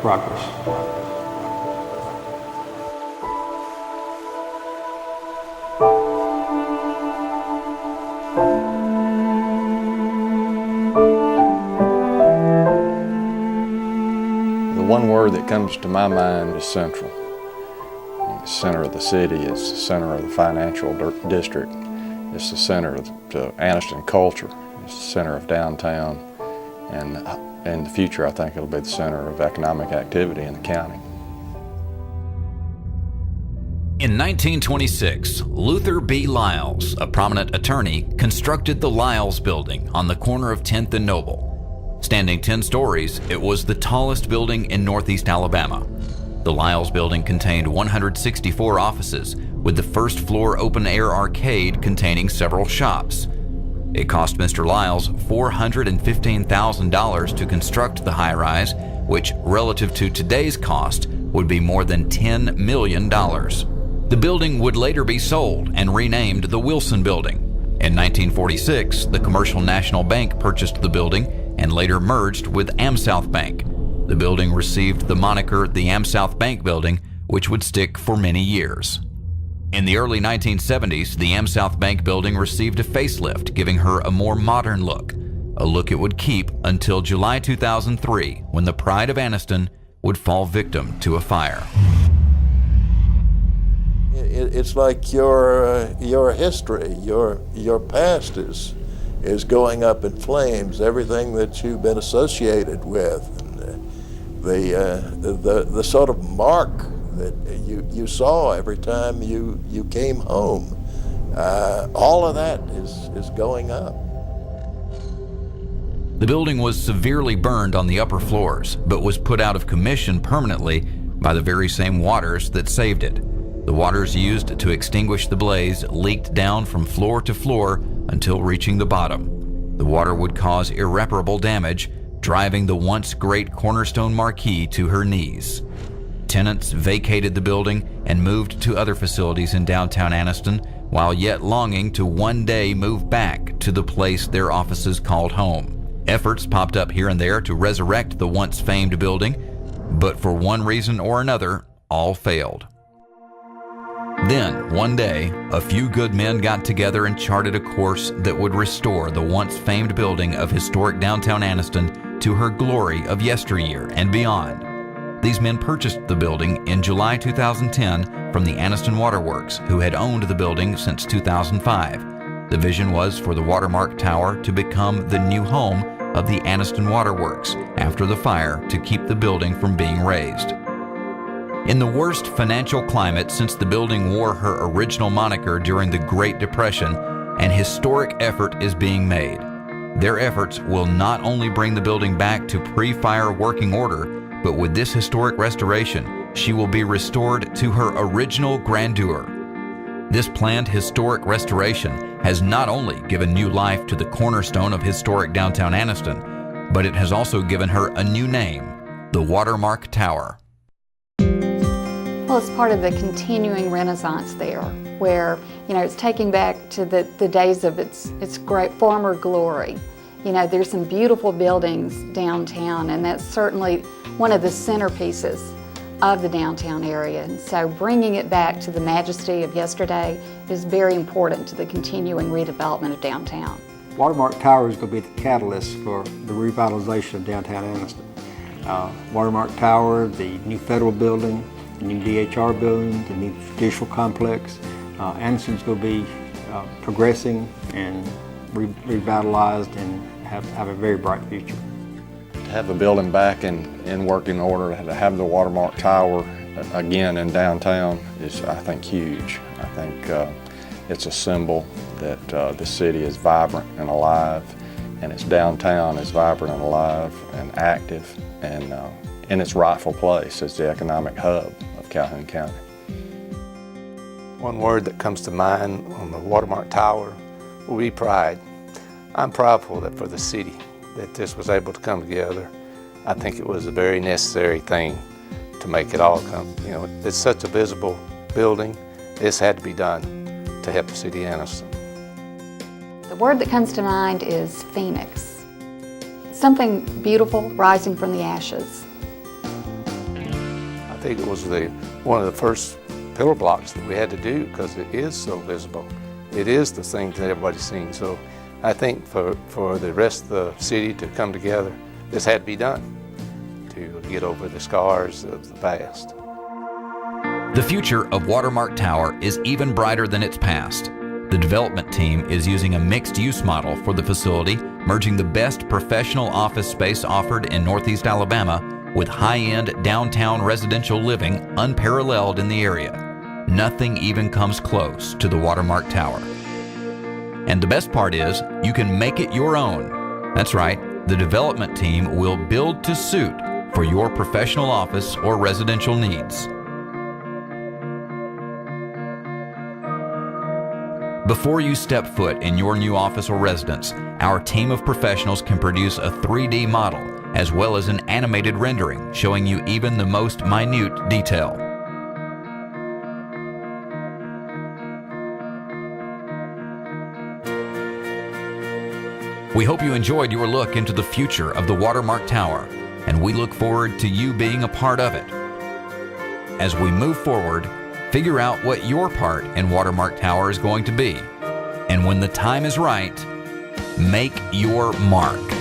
progress. The one word that comes to my mind is central. The center of the city, it's the center of the financial district, it's the center of the Anniston culture, it's the center of downtown, and in the future I think it'll be the center of economic activity in the county. In 1926, Luther B. Lyles, a prominent attorney, constructed the Lyles Building on the corner of 10th and Noble. Standing 10 stories, it was the tallest building in Northeast Alabama. The Lyles Building contained 164 offices, with the first floor open-air arcade containing several shops. It cost Mr. Lyles $415,000 to construct the high-rise, which, relative to today's cost, would be more than $10 million. The building would later be sold and renamed the Wilson Building. In 1946, the Commercial National Bank purchased the building and later merged with AmSouth Bank. The building received the moniker the AmSouth Bank Building, which would stick for many years. In the early 1970s, the AmSouth Bank Building received a facelift, giving her a more modern look, a look it would keep until July 2003, when the pride of Anniston would fall victim to a fire. It's like your history, your past is going up in flames. Everything that you've been associated with, and the sort of mark that you saw every time you came home, all of that is going up. The building was severely burned on the upper floors, but was put out of commission permanently by the very same waters that saved it. The waters used to extinguish the blaze leaked down from floor to floor until reaching the bottom. The water would cause irreparable damage, driving the once great Cornerstone marquee to her knees. Tenants vacated the building and moved to other facilities in downtown Anniston, while yet longing to one day move back to the place their offices called home. Efforts popped up here and there to resurrect the once famed building, but for one reason or another, all failed. Then, one day, a few good men got together and charted a course that would restore the once famed building of historic downtown Anniston to her glory of yesteryear and beyond. These men purchased the building in July 2010 from the Anniston Waterworks, who had owned the building since 2005. The vision was for the Watermark Tower to become the new home of the Anniston Waterworks after the fire to keep the building from being razed. In the worst financial climate since the building wore her original moniker during the Great Depression, an historic effort is being made. Their efforts will not only bring the building back to pre-fire working order, but with this historic restoration, she will be restored to her original grandeur. This planned historic restoration has not only given new life to the cornerstone of historic downtown Anniston, but it has also given her a new name, the Watermark Tower. Well, it's part of the continuing renaissance there, where, it's taking back to the days of its great former glory. There's some beautiful buildings downtown, and that's certainly one of the centerpieces of the downtown area. And so bringing it back to the majesty of yesterday is very important to the continuing redevelopment of downtown. Watermark Tower is going to be the catalyst for the revitalization of downtown Anniston. Watermark Tower, the new federal building, the new DHR building, the new judicial complex. Anniston's going to be progressing and revitalized and have a very bright future. To have the building back in working order, to have the Watermark Tower again in downtown is, I think, huge. I think it's a symbol that the city is vibrant and alive, and its downtown is vibrant and alive and active and in its rightful place as the economic hub of Calhoun County. One word that comes to mind on the Watermark Tower will be pride. I'm proudful that for the city that this was able to come together. I think it was a very necessary thing to make it all come. It's such a visible building. This had to be done to help the city of Anniston. The word that comes to mind is phoenix. Something beautiful rising from the ashes. think it was one of the first pillar blocks that we had to do because it is so visible. It is the thing that everybody's seen. So I think for the rest of the city to come together, this had to be done to get over the scars of the past. The future of Watermark Tower is even brighter than its past. The development team is using a mixed-use model for the facility, merging the best professional office space offered in Northeast Alabama with high-end downtown residential living unparalleled in the area. Nothing even comes close to the Watermark Tower. And the best part is, you can make it your own. That's right, the development team will build to suit for your professional office or residential needs. Before you step foot in your new office or residence, our team of professionals can produce a 3D model as well as an animated rendering showing you even the most minute detail. We hope you enjoyed your look into the future of the Watermark Tower, and we look forward to you being a part of it. As we move forward, figure out what your part in Watermark Tower is going to be. And when the time is right, make your mark.